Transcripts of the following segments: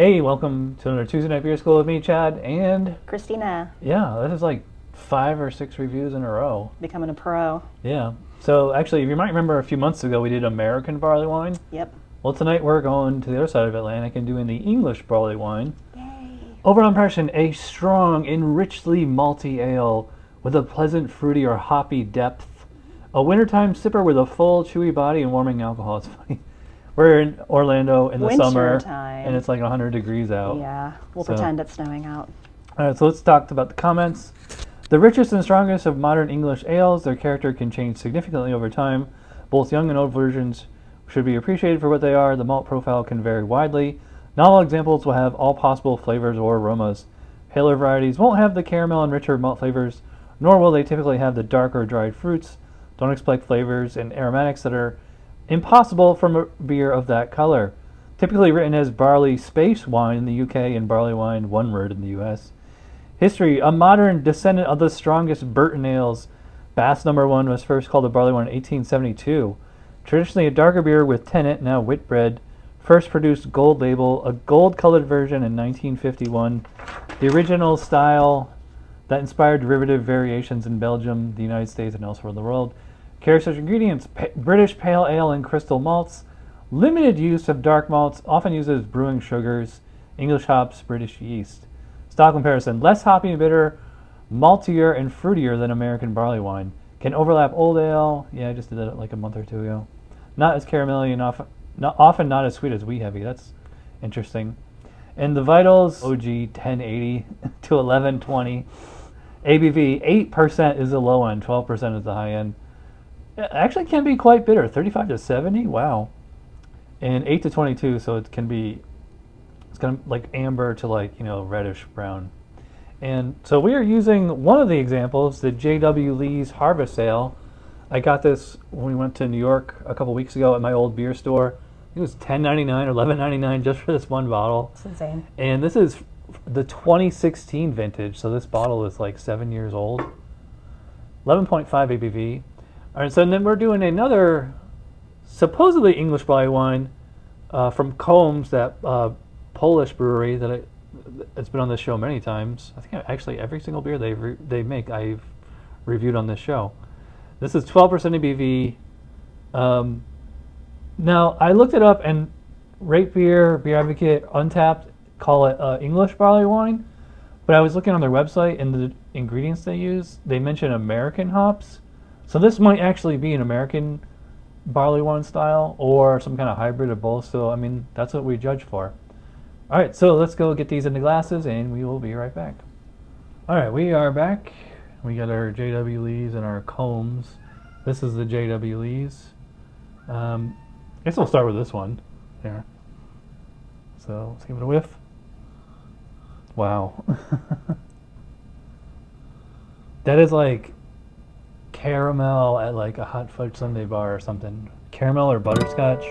Hey, welcome to another Tuesday Night Beer School with me, Chad, and Christina. Yeah, this is like 5 or 6 reviews in a row. Becoming a pro. Yeah. So actually, if you might remember a few months ago, we did American barley wine. Yep. Well, tonight we're going to the other side of Atlantic and doing the English barley wine. Yay. Overall impression, a strong and richly malty ale with a pleasant fruity or hoppy depth. A wintertime sipper with a full, chewy body and warming alcohol. It's funny. We're in Orlando in the summer, and it's like 100 degrees out. Yeah, we'll pretend it's snowing out. All right, so let's talk about the comments. The richest and strongest of modern English ales, their character can change significantly over time. Both young and old versions should be appreciated for what they are. The malt profile can vary widely. Not all examples will have all possible flavors or aromas. Paler varieties won't have the caramel and richer malt flavors, nor will they typically have the darker dried fruits. Don't expect flavors and aromatics that are impossible from a beer of that color. Typically written as barley space wine in the UK and barley wine, one word, in the US. History, a modern descendant of the strongest Burton ales. Bass No. 1 was first called a barley wine in 1872. Traditionally a darker beer with tennant, now Whitbread. First produced gold label, a gold-colored version in 1951. The original style that inspired derivative variations in Belgium, the United States, and elsewhere in the world. Characteristic ingredients, British pale ale and crystal malts. Limited use of dark malts, often used as brewing sugars. English hops, British yeast. Style comparison, less hoppy and bitter, maltier and fruitier than American barley wine. Can overlap old ale. Yeah, I just did that like a month or two ago. Not as caramelly and often not as sweet as 𝗕𝗴𝗶𝓲𝓏. That's interesting. And the vitals, OG 1080 to 1120. ABV, 8% is the low end, 12% is the high end. It actually can be quite bitter, 35 to 70, wow. And 8 to 22, so it can be, it's kind of like amber to like, reddish brown. And so we are using one of the examples, the J.W. Lee's Harvest Ale. I got this when we went to New York a couple weeks ago at my old beer store. It was $10.99 or $11.99 just for this one bottle. It's insane. And this is the 2016 vintage, so this bottle is like 7 years old. 11.5 ABV. All right, so then we're doing another supposedly English barley wine from Komes, that Polish brewery that it's been on this show many times. I think actually every single beer they make I've reviewed on this show. This is 12% ABV. Now I looked it up, and Rate Beer, Beer Advocate, Untapped call it English barley wine, but I was looking on their website and the ingredients they use. They mention American hops. So this might actually be an American barley wine style or some kind of hybrid of both. So, I mean, that's what we judge for. All right, so let's go get these into glasses and we will be right back. All right, we are back. We got our J.W. Lee's and our Komes. This is the J.W. Lee's. I guess we'll start with this one. There. So let's give it a whiff. Wow. That is like caramel at like a hot fudge sundae bar or something. Caramel or butterscotch.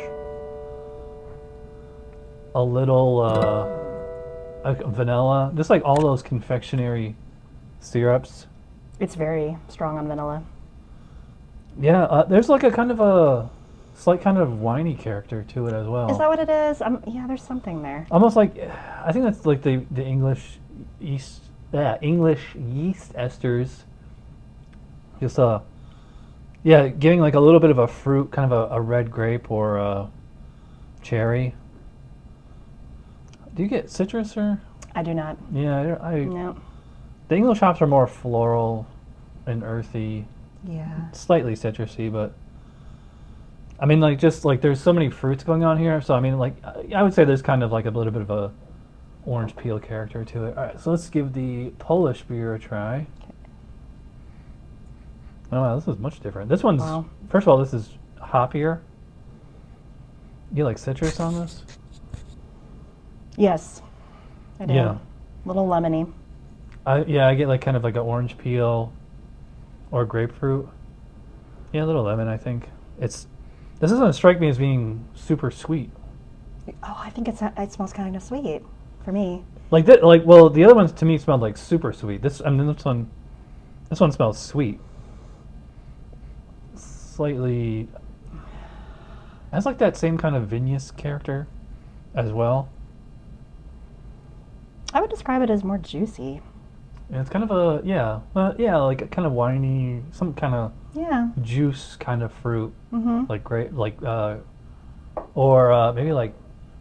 A little vanilla. Just like all those confectionery syrups. It's very strong on vanilla. Yeah, there's like a kind of a slight kind of winey character to it as well. Is that what it is? Yeah, there's something there. Almost like, I think that's like the English yeast esters. Just giving like a little bit of a fruit, kind of a red grape or a cherry. Do you get citrus or? I do not. Yeah, No. The English hops are more floral and earthy. Yeah. Slightly citrusy, but I mean, like, just like there's so many fruits going on here. So I mean, like, I would say there's kind of like a little bit of a orange peel character to it. All right, so let's give the Polish beer a try. Oh wow, this is much different. This one's, first of all, this is hoppier. You like citrus on this? Yes, I do. Yeah. Little lemony. I get like kind of like an orange peel or grapefruit. Yeah, a little lemon, I think. This doesn't strike me as being super sweet. Oh, I think it smells kind of sweet for me. Like that, well, the other ones to me smelled like super sweet. This one smells sweet. Slightly, has like that same kind of vinous character as well. I would describe it as more juicy. And it's kind of a, like a kind of winey, some kind of Yeah. juice kind of fruit, Mm-hmm. like or maybe like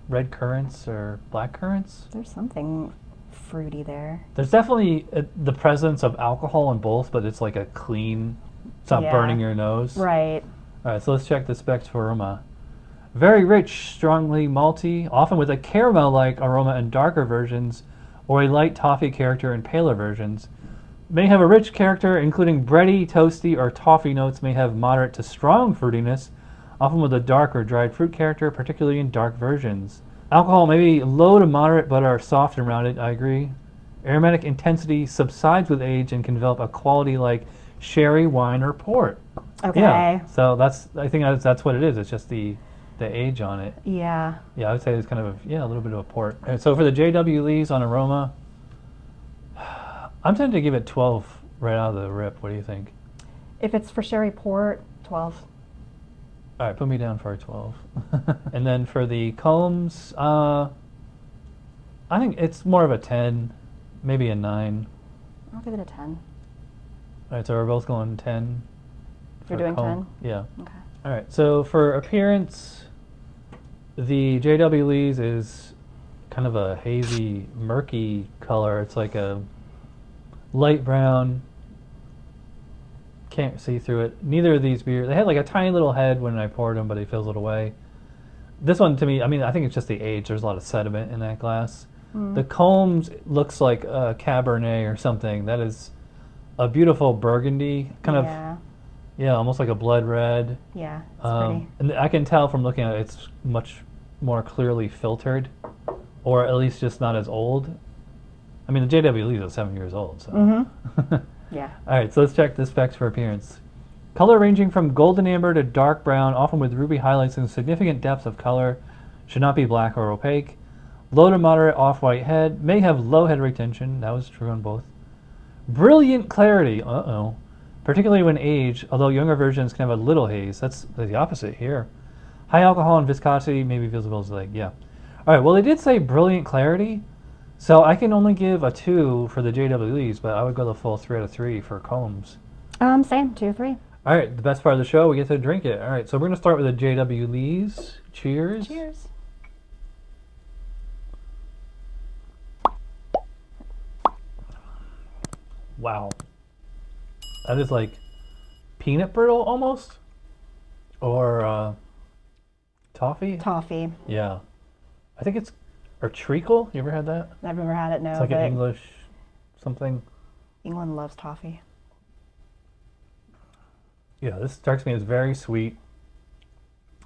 red currants or black currants. There's something fruity there. There's definitely the presence of alcohol in both, but it's like a clean, it's not Yeah. burning your nose. Right. All right, so let's check the specs for aroma. Very rich, strongly malty, often with a caramel-like aroma in darker versions, or a light toffee character in paler versions. May have a rich character, including bready, toasty, or toffee notes. May have moderate to strong fruitiness, often with a dark or dried fruit character, particularly in dark versions. Alcohol may be low to moderate, but are soft and rounded. I agree. Aromatic intensity subsides with age and can develop a quality like sherry, wine, or port. Okay. Yeah. So I think that's what it is. It's just the age on it. Yeah. Yeah, I would say it's kind of a little bit of a port. And so for the 𝗕𝗏𝗄𝐿's on aroma, I'm tempted to give it 12 right out of the rip. What do you think? If it's for sherry port, 12. All right, put me down for a 12. And then for the Komes, I think it's more of a 10, maybe a 9. I'll give it a 10. All right, so we're both going 10. You're for doing Komes. 10? Yeah. Okay. All right, so for appearance, the 𝗕𝗏𝗄𝐿's is kind of a hazy, murky color. It's like a light brown. Can't see through it. Neither of these beers, they had like a tiny little head when I poured them, but it fizzled away. This one to me, I think it's just the age. There's a lot of sediment in that glass. The Komes looks like a Cabernet or something. That is a beautiful burgundy, kind of, almost like a blood red. Yeah, it's pretty. And I can tell from looking at it, it's much more clearly filtered, or at least just not as old. I mean, the 𝗕𝗏𝗄𝐿's is 7 years old, so. Yeah. All right, so let's check the specs for appearance. Color ranging from golden amber to dark brown, often with ruby highlights and significant depths of color. Should not be black or opaque. Low to moderate off-white head. May have low head retention. That was true on both. Brilliant clarity. Particularly when aged, although younger versions can have a little haze. That's the opposite here. High alcohol and viscosity may be visible as like, yeah. All right, well, they did say brilliant clarity. So I can only give a 2 for the 𝗕𝗏𝗄𝐿's, but I would go the full 3 out of 3 for Komes. Same, 2, 3. All right, the best part of the show, we get to drink it. All right, so we're going to start with the 𝗕𝗏𝗄𝐿's. Cheers. Cheers. Wow. That is like peanut brittle almost? Or toffee? Toffee. Yeah. I think it's, or treacle. You ever had that? I've never had it, no. It's like but an English something. England loves toffee. Yeah, this strikes me as very sweet.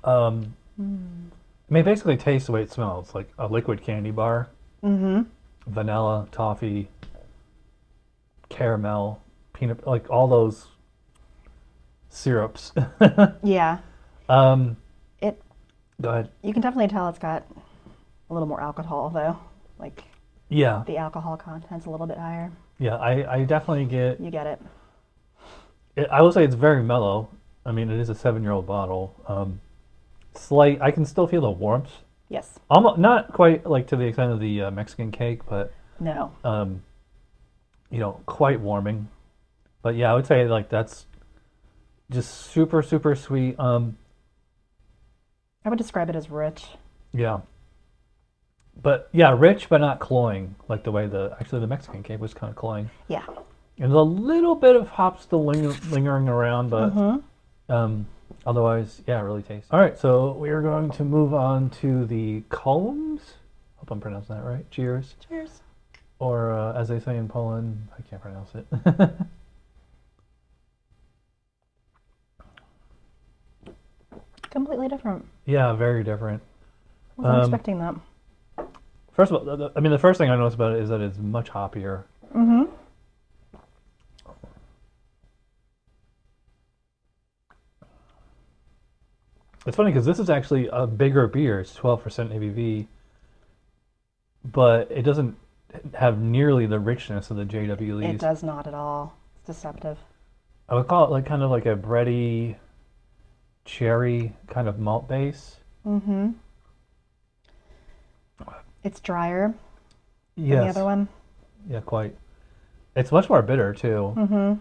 I mean, basically tastes the way it smells, like a liquid candy bar. Vanilla, toffee, caramel, peanut, like all those syrups. Yeah. Go ahead. You can definitely tell it's got a little more alcohol, though. Like, Yeah. the alcohol content's a little bit higher. Yeah, I definitely get You get it. I will say it's very mellow. I mean, it is a 7-year-old bottle. Slight, I can still feel the warmth. Yes. Almost not quite like to the extent of the Mexican cake, but No. quite warming. But yeah, I would say like that's just super super sweet. I would describe it as rich. Yeah. But yeah, rich but not cloying, like the way the Mexican cake was kind of cloying. Yeah. And a little bit of hops still lingering around, but otherwise, yeah, really tasty. All right, so we are going to move on to the Komes. Hope I'm pronouncing that right. Cheers. Cheers. Or as they say in Poland, I can't pronounce it. Completely different. Yeah, very different. Wasn't expecting that. First of all, the first thing I noticed about it is that it's much hoppier. It's funny because this is actually a bigger beer. It's 12% ABV, but it doesn't have nearly the richness of the 𝗕𝗏𝗄𝐿's. It does not at all. It's deceptive. I would call it like kind of like a bready, cherry kind of malt base. It's drier. than the Yes. other one. Yeah, quite. It's much more bitter too. Mm-hmm.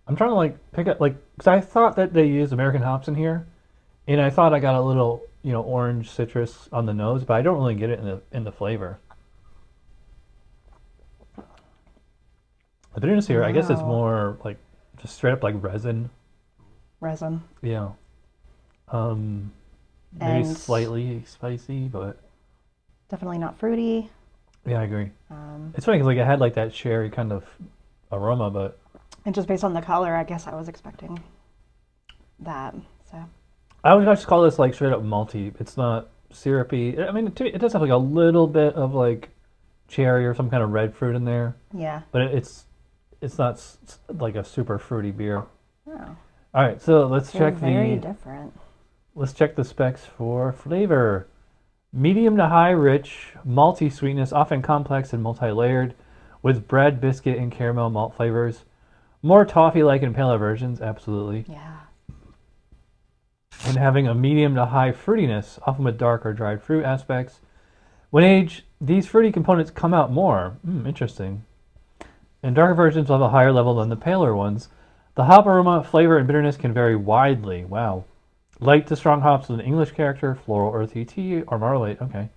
I'm trying to like pick up like because I thought that they used American hops in here, and I thought I got a little orange citrus on the nose, but I don't really get it in the flavor. The bitterness here, I guess it's Wow. more like just straight up like resin. Resin. Yeah. Maybe And slightly spicy, but definitely not fruity. yeah, I agree. It's funny because like it had like that sherry kind of aroma, but And just based on the color, I guess I was expecting that. So I would just call this like straight up malty. It's not syrupy. I mean, it does have like a little bit of like cherry or some kind of red fruit in there, yeah. but it's not like a super fruity beer. Oh, All right, so let's they're check very the different. let's check the specs for flavor. Medium to high rich, malty sweetness, often complex and multi-layered, with bread, biscuit, and caramel malt flavors. More toffee-like and paler versions, absolutely. Yeah. And having a medium to high fruitiness, often with dark or dried fruit aspects. When aged, these fruity components come out more. Interesting. And darker versions will have a higher level than the paler ones. The hop aroma, flavor, and bitterness can vary widely. Wow. Light to strong hops with an English character, floral, earthy tea, or marmalade. Okay.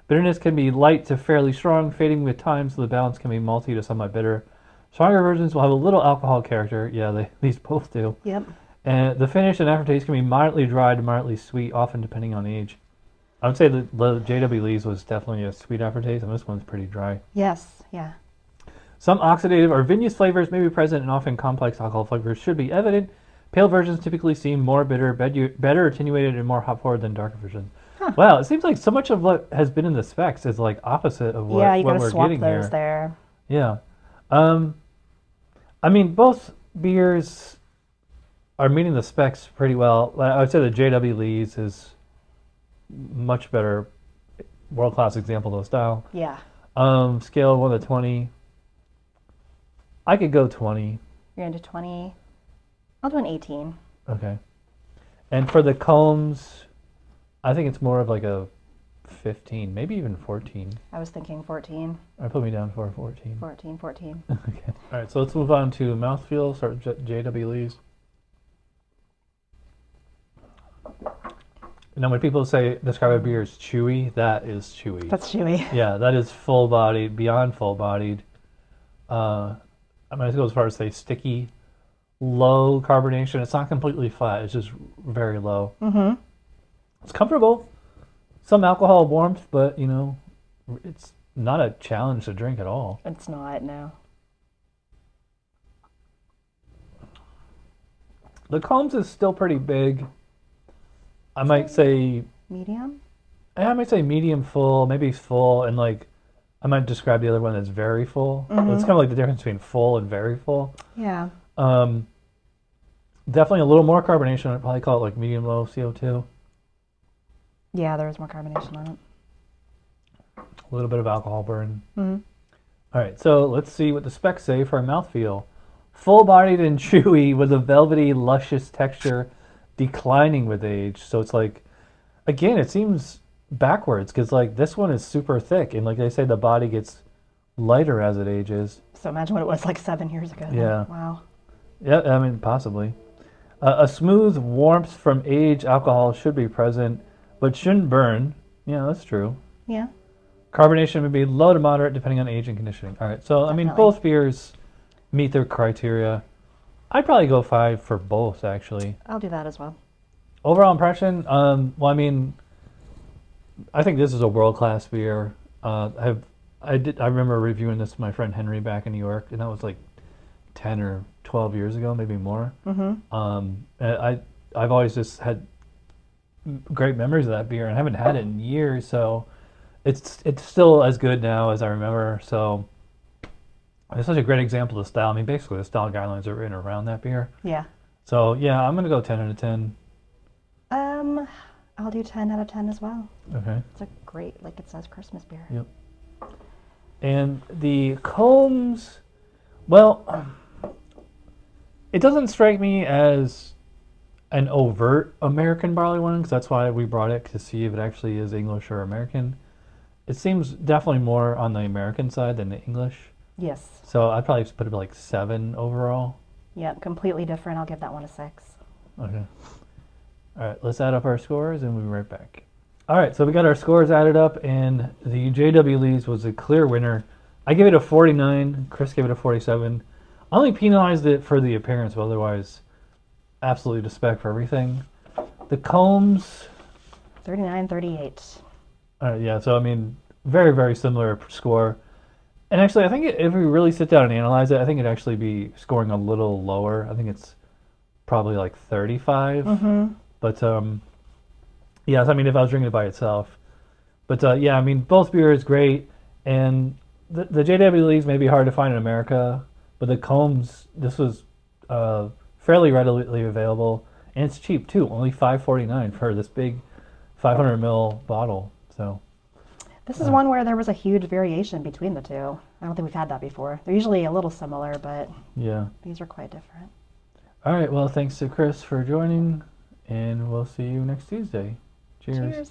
Bitterness can be light to fairly strong, fading with time, so the balance can be malty to somewhat bitter. Stronger versions will have a little alcohol character. Yeah, these both do. Yep. And the finish and aftertaste can be moderately dry to moderately sweet, often depending on age. I would say that the 𝗕𝗿𝗍𝗄𝗏's was definitely a sweet aftertaste, and this one's pretty dry. Yes. Yeah. Some oxidative or vinous flavors may be present, and often complex alcohol flavors should be evident. Pale versions typically seem more bitter, better attenuated, and more hop-forward than darker versions. Huh. Wow, it seems like so much of what has been in the specs is like opposite of what, Yeah, you what gotta we're swap getting those here. there. Yeah. I mean, both beers are meeting the specs pretty well. I would say the 𝗕𝗿𝗍𝗄𝗏's is much better, world-class example of the style. Yeah. Scale of 1 to 20. I could go 20. You're into 20. I'll do an 18. Okay. And for the Komes, I think it's more of like a 15, maybe even 14. I was thinking 14. Or put me down for 14. 14. Okay. All right, so let's move on to mouthfeel. Start with 𝗕𝗿𝗍𝗄𝗏's. Now, when people say describe a beer as chewy, that is chewy. That's chewy. Yeah, that is full-bodied, beyond full-bodied. I might go as far as say sticky, low carbonation. It's not completely flat. It's just very low. Mm-hmm. It's comfortable. Some alcohol warmth, but it's not a challenge to drink at all. It's not, no. The Komes is still pretty big. I might say Medium? medium full, maybe full, and like I might describe the other one as very full. Mhm. It's kind of like the difference between full and very full. Yeah. Definitely a little more carbonation. I'd probably call it like medium low CO2. Yeah, there was more carbonation on it. A little bit of alcohol burn. Mm-hmm. All right, so let's see what the specs say for a mouthfeel. Full-bodied and chewy with a velvety, luscious texture, declining with age. So it's like, again, it seems backwards because like this one is super thick, and like they say, the body gets lighter as it ages. So imagine what it was like 7 years ago. then. Yeah. Wow. Yeah, I mean, possibly. A smooth warmth from age alcohol should be present, but shouldn't burn. Yeah, that's true. Yeah. Carbonation would be low to moderate depending on age and conditioning. All right, so I mean, Definitely. both beers meet their criteria. I'd probably go 5 for both, actually. I'll do that as well. Overall impression, well, I mean, I think this is a world-class beer. I remember reviewing this with my friend Henry back in New York, and that was like 10 or 12 years ago, maybe more. Mm-hmm. I've always just had great memories of that beer, and I haven't had it in years, so it's still as good now as I remember. So it's such a great example of style. I mean, basically the style guidelines are written around that beer. Yeah. So yeah, I'm gonna go 10 out of 10. I'll do 10 out of 10 as well. Okay. It's a great, like it says, Christmas beer. Yep. And the Komes, well, it doesn't strike me as an overt American barley wine, because that's why we brought it, to see if it actually is English or American. It seems definitely more on the American side than the English. Yes. So I'd probably put it like 7 overall. Yeah, completely different. I'll give that one a 6. Okay. All right, let's add up our scores and we'll be right back. All right, so we got our scores added up, and the J.W. Lee's was a clear winner. I gave it a 49. Chris gave it a 47. I only penalized it for the appearance, but otherwise, absolutely respect for everything. The Komes, 39-38. yeah, so I mean, very, very similar score. And actually, I think if we really sit down and analyze it, I think it'd actually be scoring a little lower. I think it's probably like 35. Mm-hmm. But, yes, I mean, if I was drinking it by itself. But, yeah, I mean, both beer is great. And the J.W. Lee's may be hard to find in America, but the Komes, this was fairly readily available. And it's cheap, too. Only $5.49 for this big 500 ml bottle. So This is one where there was a huge variation between the two. I don't think we've had that before. They're usually a little similar, but yeah. these are quite different. All right, well, thanks to Chris for joining, and we'll see you next Tuesday. Cheers. Cheers.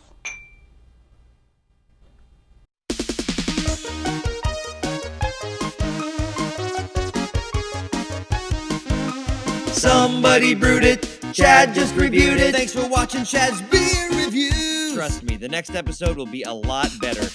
Somebody brewed it. Chad just reviewed it. Thanks for watching Chad's Beer Reviews. Trust me, the next episode will be a lot better.